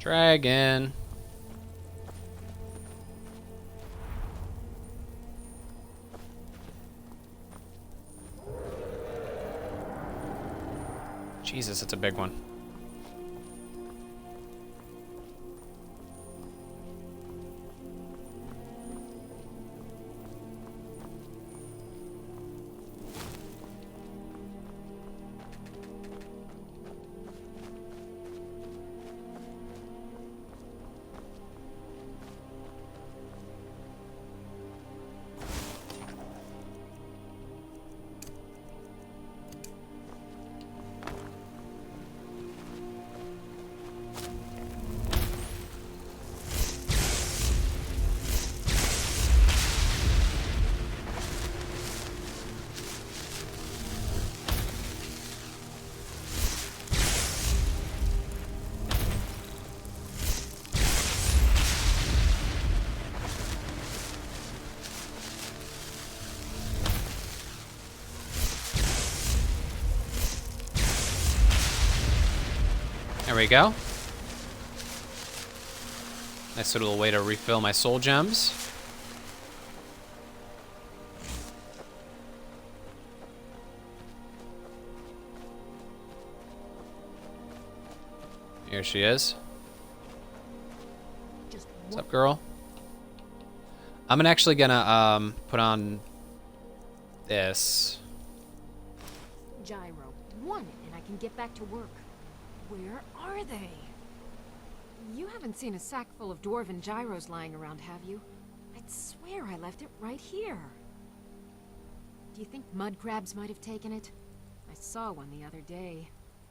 Dragon. Jesus, it's a big one. There we go. Nice little way to refill my soul gems. Here she is. What's up, girl? I'm actually gonna put on this. Gyro, one, and I can get back to work. Where are they? You haven't seen a sack full of dwarven gyros lying around, have you? I'd swear I left it right here. Do you think mud crabs might have taken it? I saw one the other day.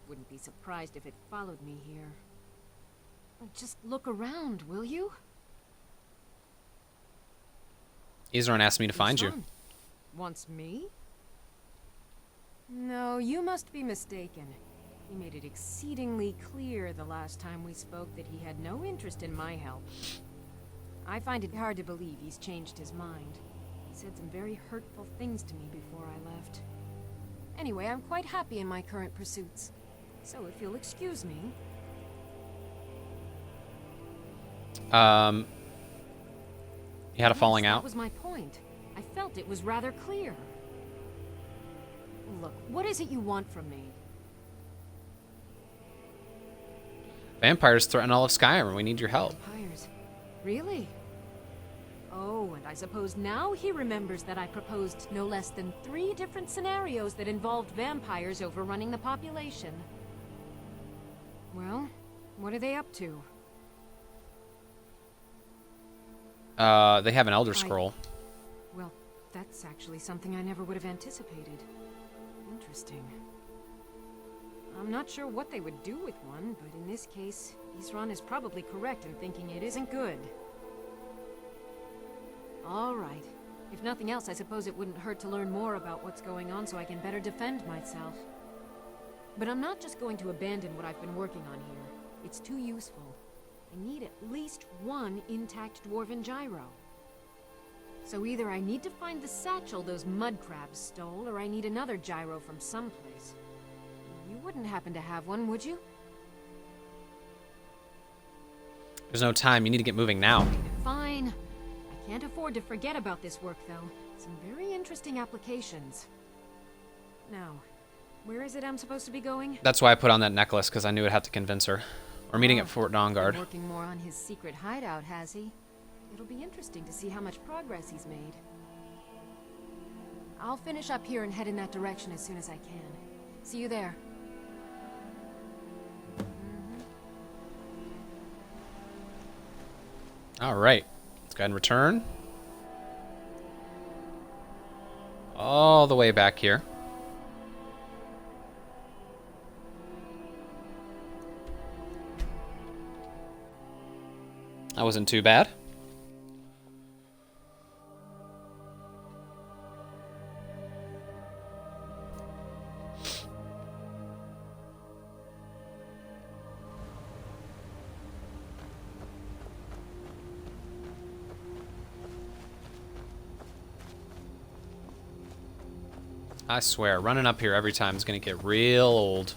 Wouldn't be surprised if it followed me here. Just look around, will you? Isran asked me to find you. Wants me? No, you must be mistaken. He made it exceedingly clear the last time we spoke that he had no interest in my help. I find it hard to believe he's changed his mind. He said some very hurtful things to me before I left. Anyway, I'm quite happy in my current pursuits. So if you'll excuse me... You had a falling out? That was my point. I felt it was rather clear. Look, what is it you want from me? Vampires threaten all of Skyrim. We need your help. Vampires? Really? Oh, and I suppose now he remembers that I proposed no less than 3 different scenarios that involved vampires overrunning the population. Well, what are they up to? They have an Elder Scroll. Well, that's actually something I never would have anticipated. Interesting. I'm not sure what they would do with one, but in this case, Isran is probably correct in thinking it isn't good. All right. If nothing else, I suppose it wouldn't hurt to learn more about what's going on so I can better defend myself. But I'm not just going to abandon what I've been working on here. It's too useful. I need at least one intact dwarven gyro. So either I need to find the satchel those mud crabs stole, or I need another gyro from someplace. You wouldn't happen to have one, would you? There's no time. You need to get moving now. Fine. I can't afford to forget about this work, though. Some very interesting applications. Now, where is it I'm supposed to be going? That's why I put on that necklace, because I knew I'd have to convince her. We're meeting at Fort Dawnguard. Working more on his secret hideout, has he? It'll be interesting to see how much progress he's made. I'll finish up here and head in that direction as soon as I can. See you there. All right. Let's go ahead and return. All the way back here. That wasn't too bad. I swear, running up here every time is going to get real old.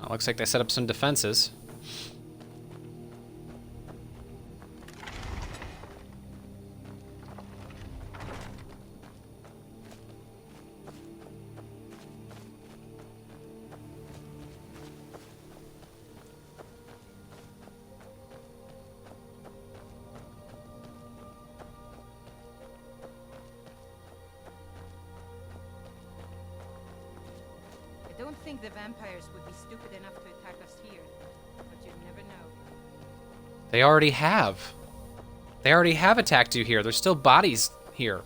Well, looks like they set up some defenses. I don't think the vampires would be stupid enough to attack us here, but you never know. They already have. They already have attacked you here. There's still bodies here.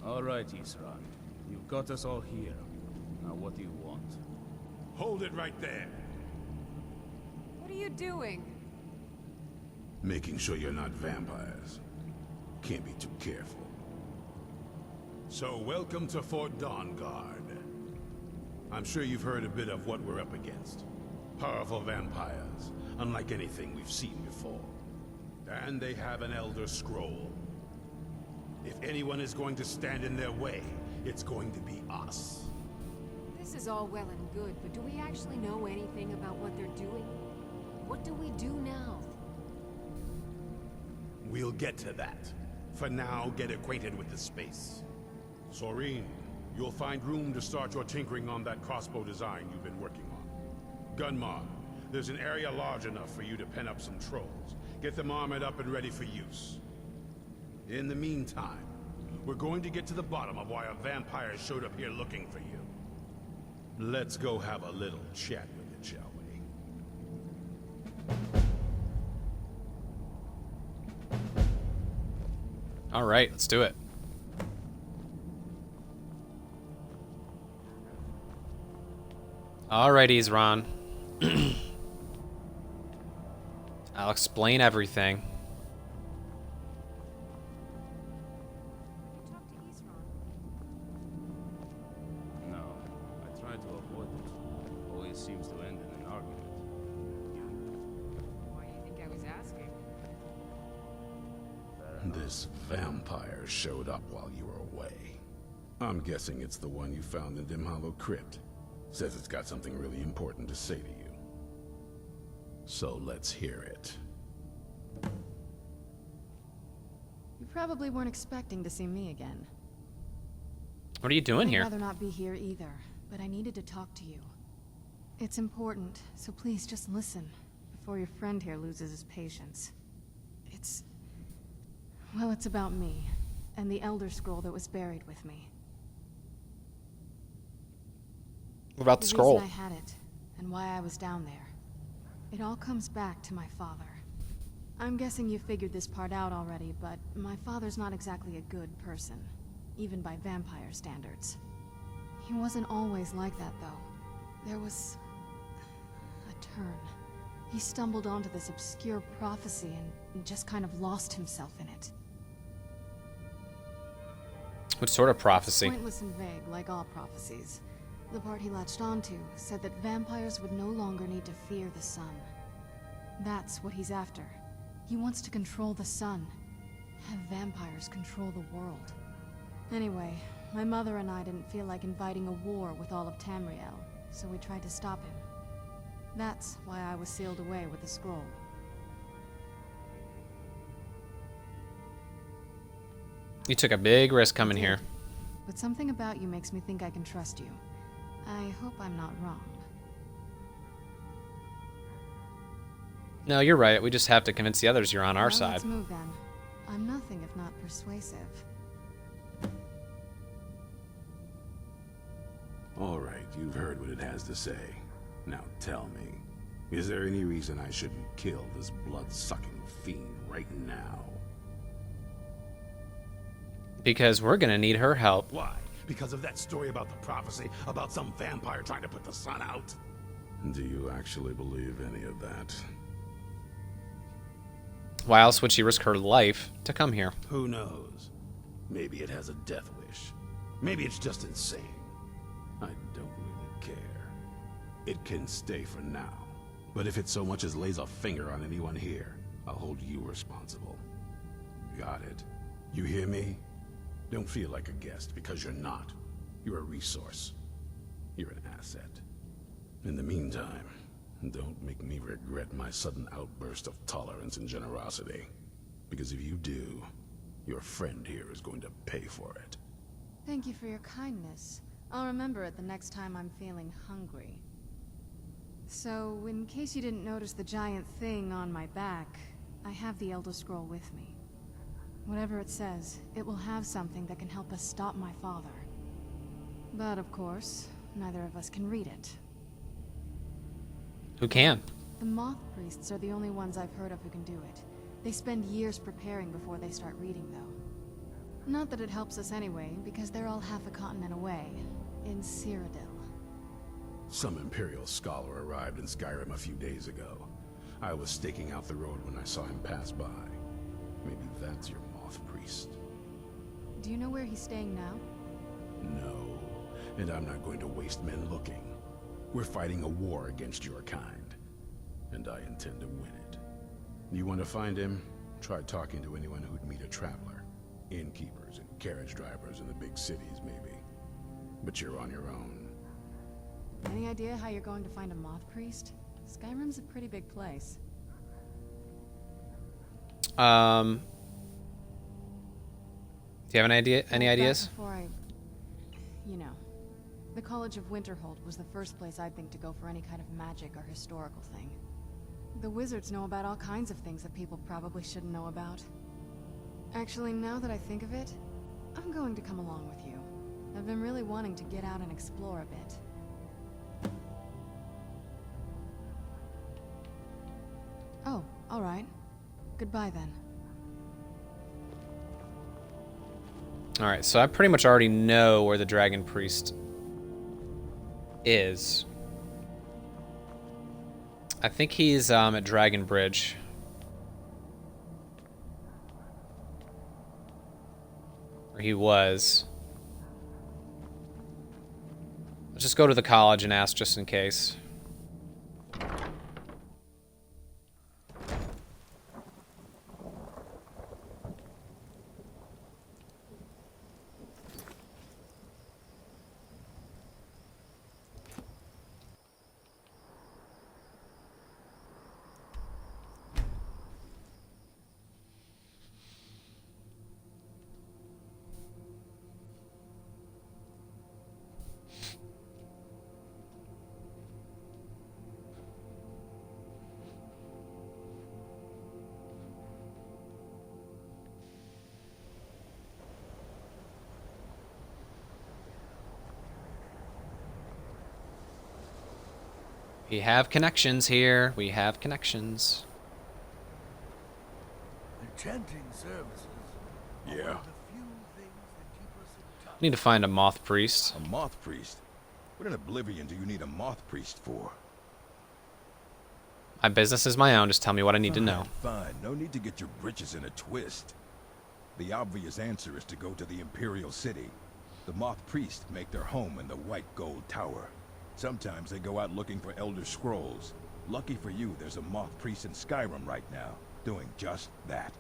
All right, Isran. You've got us all here. Now what do you want? Hold it right there. What are you doing? Making sure you're not vampires. Can't be too careful. So, welcome to Fort Dawnguard. I'm sure you've heard a bit of what we're up against. Powerful vampires, unlike anything we've seen before. And they have an Elder Scroll. If anyone is going to stand in their way, it's going to be us. This is all well and good, but do we actually know anything about what they're doing? What do we do now? We'll get to that. For now, get acquainted with the space. Soreen, you'll find room to start your tinkering on that crossbow design you've been working on. Gunmar, there's an area large enough for you to pen up some trolls. Get them armored up and ready for use. In the meantime, we're going to get to the bottom of why a vampire showed up here looking for you. Let's go have a little chat with it, shall we? All right, let's do it. All right, Isran. I'll explain everything. You talked to Isran. No, I try to avoid it. Always seems to end in an argument. Why do you think I was asking? This vampire showed up while you were away. I'm guessing it's the one you found in Dim Hollow Crypt. Says it's got something really important to say to you. So let's hear it. You probably weren't expecting to see me again. What are you doing I'd here? rather not be here either, but I needed to talk to you. It's important, so please just listen before your friend here loses his patience. Well, it's about me, and the Elder Scroll that was buried with me. What about the scroll? reason I had it, and why I was down there. It all comes back to my father. I'm guessing you figured this part out already, but my father's not exactly a good person, even by vampire standards. He wasn't always like that, though. There was a turn. He stumbled onto this obscure prophecy and just kind of lost himself in it. What sort of prophecy? Pointless and vague, like all prophecies. The part he latched onto said that vampires would no longer need to fear the sun. That's what he's after. He wants to control the sun. Have vampires control the world. Anyway, my mother and I didn't feel like inviting a war with all of Tamriel, so we tried to stop him. That's why I was sealed away with the scroll. You took a big risk coming I did. here. But something about you makes me think I can trust you. I hope I'm not wrong. No, you're right. We just have to convince the others you're on our Well, side. let's move then. I'm nothing if not persuasive. All right, you've heard what it has to say. Now tell me, is there any reason I shouldn't kill this blood-sucking fiend right now? Because we're gonna need her help. Why? Because of that story about the prophecy about some vampire trying to put the sun out? Do you actually believe any of that? Why else would she risk her life to come here? Who knows? Maybe it has a death wish. Maybe it's just insane. I don't really care. It can stay for now. But if it so much as lays a finger on anyone here, I'll hold you responsible. Got it? You hear me? Don't feel like a guest, because you're not. You're a resource. You're an asset. In the meantime, don't make me regret my sudden outburst of tolerance and generosity. Because if you do, your friend here is going to pay for it. Thank you for your kindness. I'll remember it the next time I'm feeling hungry. So, in case you didn't notice the giant thing on my back, I have the Elder Scroll with me. Whatever it says, it will have something that can help us stop my father. But of course, neither of us can read it. Who can? The Moth Priests are the only ones I've heard of who can do it. They spend years preparing before they start reading, though. Not that it helps us anyway, because they're all half a continent away, in Cyrodiil. Some Imperial scholar arrived in Skyrim a few days ago. I was staking out the road when I saw him pass by. Maybe that's your Moth Priest. Do you know where he's staying now? No, and I'm not going to waste men looking. We're fighting a war against your kind, and I intend to win it. You want to find him? Try talking to anyone who'd meet a traveler. Innkeepers and carriage drivers in the big cities, maybe. But you're on your own. Any idea how you're going to find a Moth Priest? Skyrim's a pretty big place. Do you have an idea? Any Back ideas? Before you know, the College of Winterhold was the first place I'd think to go for any kind of magic or historical thing. The wizards know about all kinds of things that people probably shouldn't know about. Actually, now that I think of it, I'm going to come along with you. I've been really wanting to get out and explore a bit. Oh, all right. Goodbye then. Alright, so I pretty much already know where the Dragon Priest is. I think he's at Dragon Bridge. Or he was. Let's just go to the college and ask just in case. We have connections here. We have connections. Enchanting services. Yeah. Are one of the few things that keep us in touch. Need to find a Moth Priest. A Moth Priest? What in Oblivion do you need a Moth Priest for? My business is my own. Just tell me what I need to know. Fine. No need to get your britches in a twist. The obvious answer is to go to the Imperial City. The Moth Priests make their home in the White Gold Tower. Sometimes they go out looking for Elder Scrolls. Lucky for you, there's a Moth Priest in Skyrim right now, doing just that.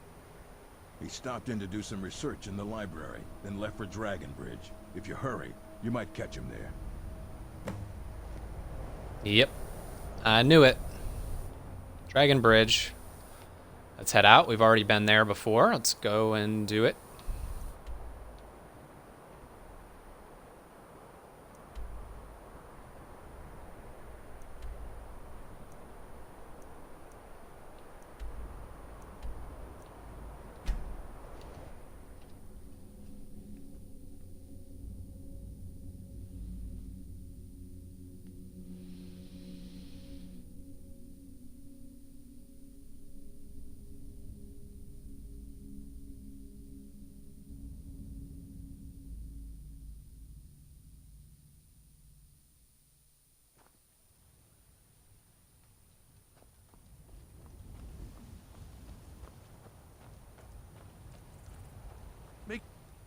He stopped in to do some research in the library, then left for Dragon Bridge. If you hurry, you might catch him there. Yep. I knew it. Dragon Bridge. Let's head out. We've already been there before. Let's go and do it.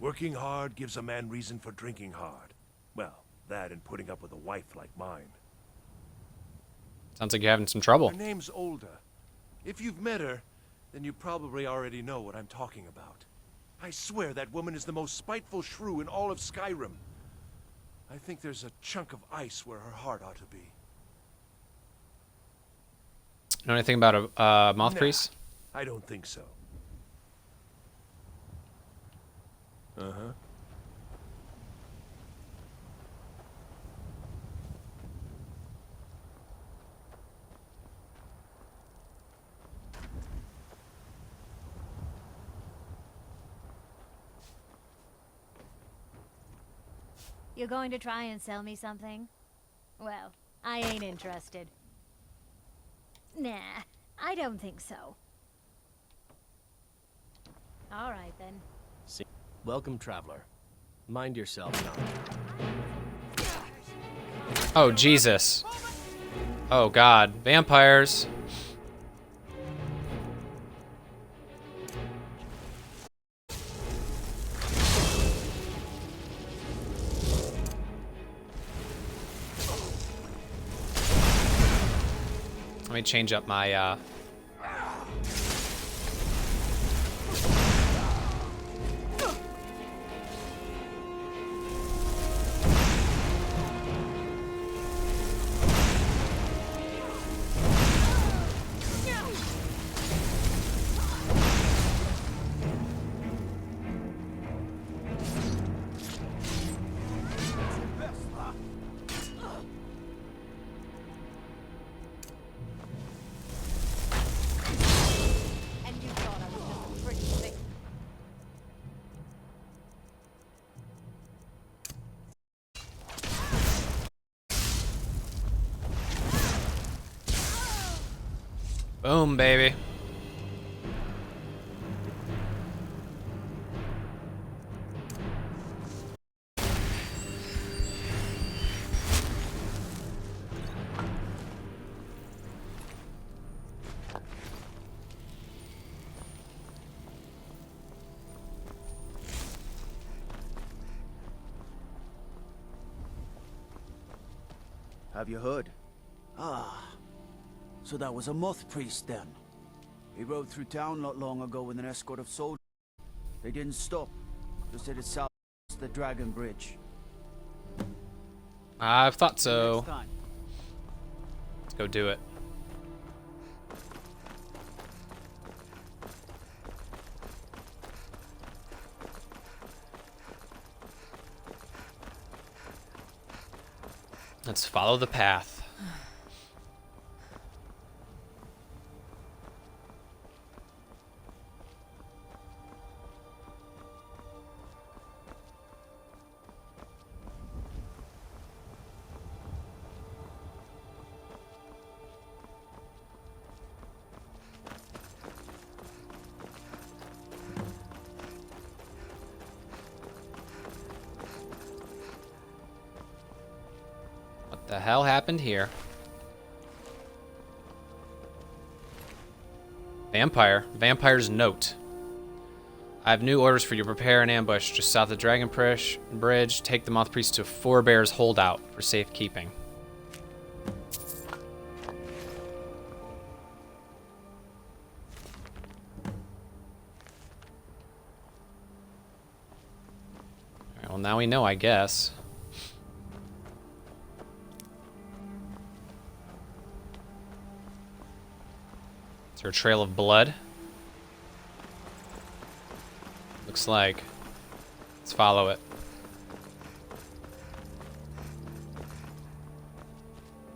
Working hard gives a man reason for drinking hard. Well, that and putting up with a wife like mine. Sounds like you're having some trouble. Her name's Olda. If you've met her, then you probably already know what I'm talking about. I swear that woman is the most spiteful shrew in all of Skyrim. I think there's a chunk of ice where her heart ought to be. Know anything about a moth priest? I don't think so. Uh-huh. You going to try and sell me something? Well, I ain't interested. Nah, I don't think so. All right, then. Welcome, traveler. Mind yourself now. Oh, Jesus. Oh, God. Vampires. Let me change up my, And you thought I was just pretty sick. Boom, baby. Have you heard? Ah, so that was a moth priest then. He rode through town not long ago with an escort of soldiers. They didn't stop, just headed south to the Dragon Bridge. I thought so. Next time. Let's go do it. Let's follow the path. What the hell happened here? Vampire. Vampire's note. I have new orders for you. Prepare an ambush just south of Dragon Bridge. Take the Moth Priest to Four Bears Holdout for safekeeping. Alright, well, now we know, I guess. Is there a trail of blood? Looks like. Let's follow it.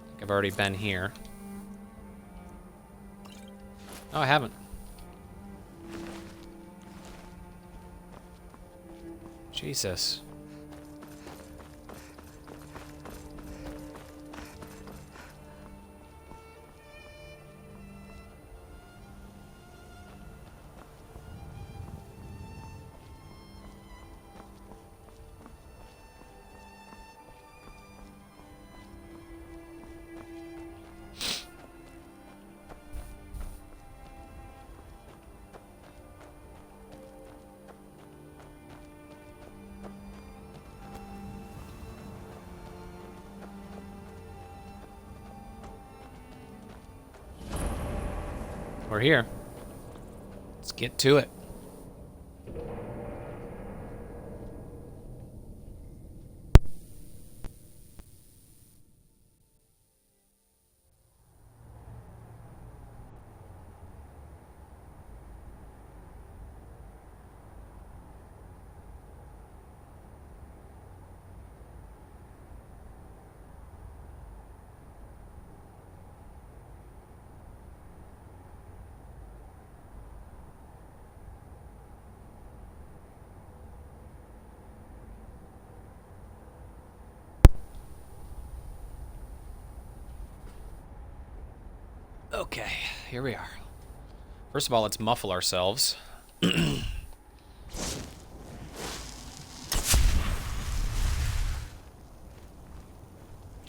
I think I've already been here. Oh, I haven't. Jesus. We're here. Let's get to it. Okay, here we are. First of all, let's muffle ourselves. Try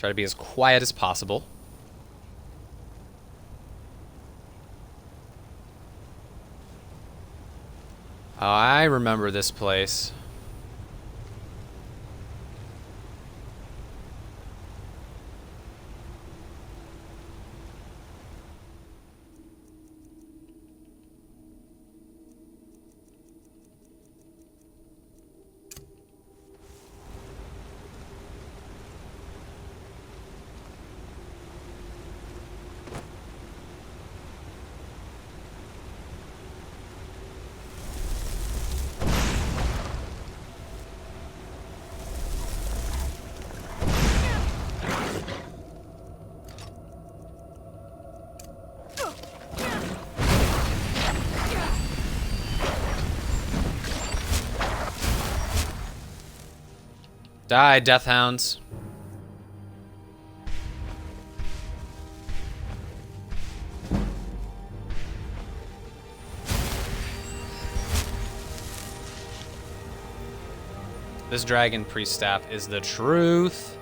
to be as quiet as possible. Oh, I remember this place. Die, Death Hounds. This Dragon Priest staff is the truth.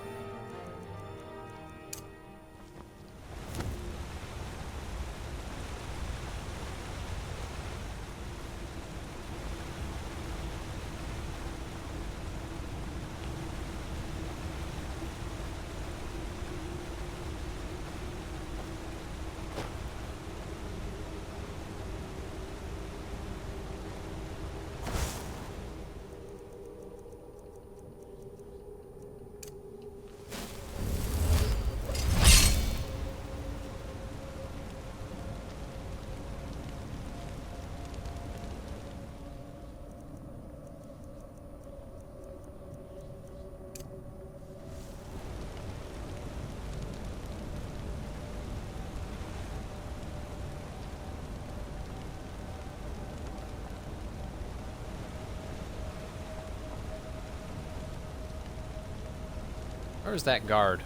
Where's that guard?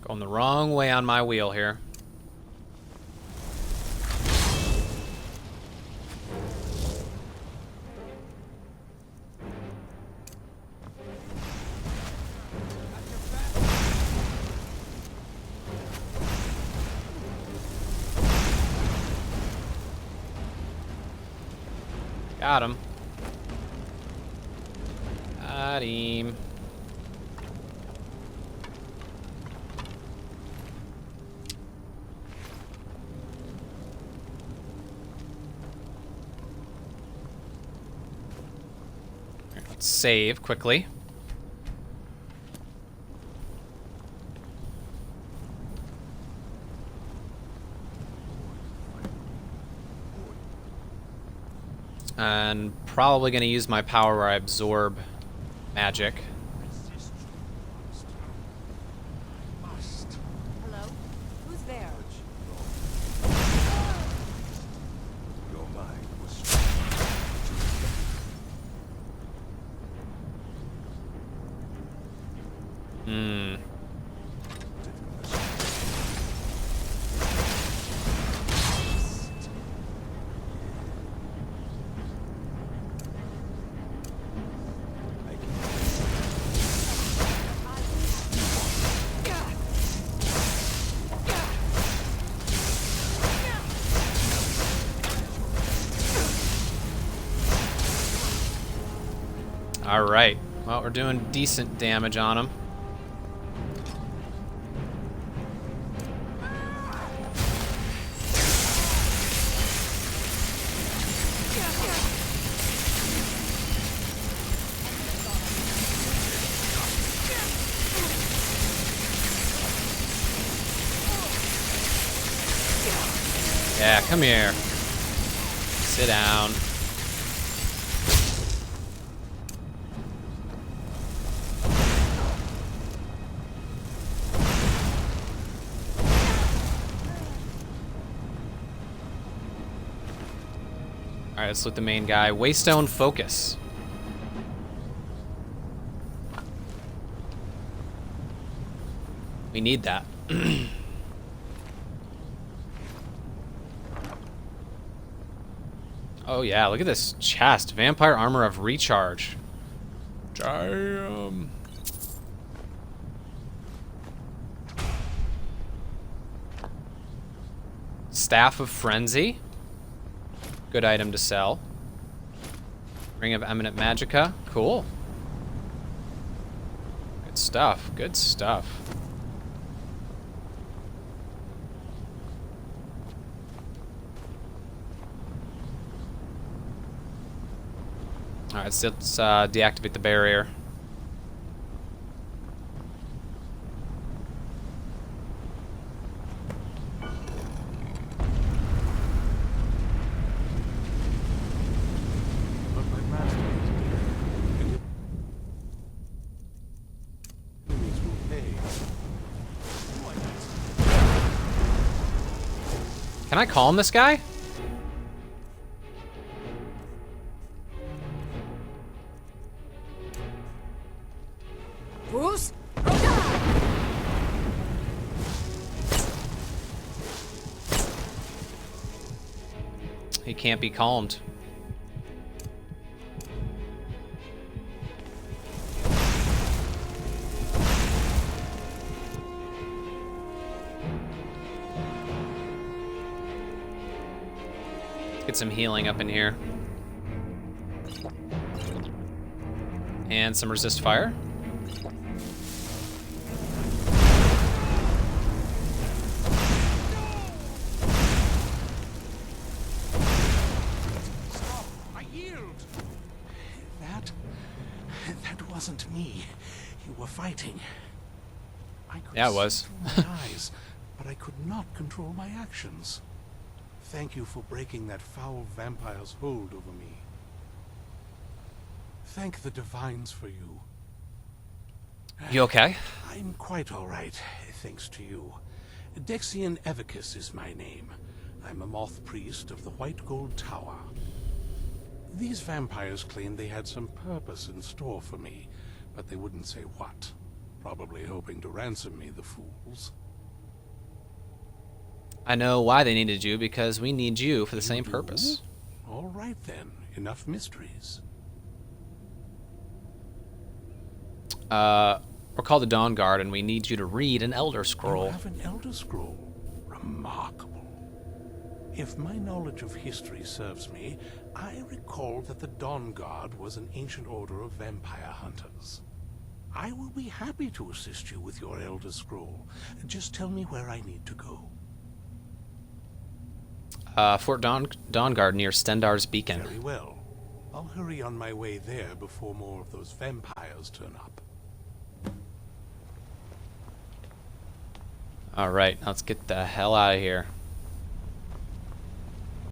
Going the wrong way on my wheel here. Got him. Got him. Let's save quickly. And probably going to use my power where I absorb magic. Hello? Who's there? Your mind was Hmm. Alright. Well, we're doing decent damage on him. Yeah, come here. Sit down. Alright, let's loot the main guy. Waystone Focus. We need that. Oh yeah, look at this chest. Vampire Armor of Recharge. Damn. Staff of Frenzy. Good item to sell. Ring of Eminent Magicka. Cool. Good stuff. Good stuff. Alright, let's deactivate the barrier. But my master is dead. And enemies will pay. Can I calm this guy? Who's? He can't be calmed. Get some healing up in here. And some resist fire. That wasn't me. You were fighting. I could Yeah, it was. see through my eyes, but I could not control my actions. Thank you for breaking that foul vampire's hold over me. Thank the divines for you. You okay? I'm quite all right, thanks to you. Dexian Evicus is my name. I'm a moth priest of the White Gold Tower. These vampires claimed they had some purpose in store for me, but they wouldn't say what. Probably hoping to ransom me, the fools. I know why they needed you, because we need you for the same purpose. All right then, enough mysteries. We're called the Dawn Guard, and we need you to read an Elder Scroll. You have an Elder Scroll? Remarkable. If my knowledge of history serves me, I recall that the Dawn Guard was an ancient order of vampire hunters. I will be happy to assist you with your Elder Scroll. Just tell me where I need to go. Fort Dawnguard near Stendar's Beacon. Very well. I'll hurry on my way there before more of those vampires turn up. Alright, let's get the hell out of here.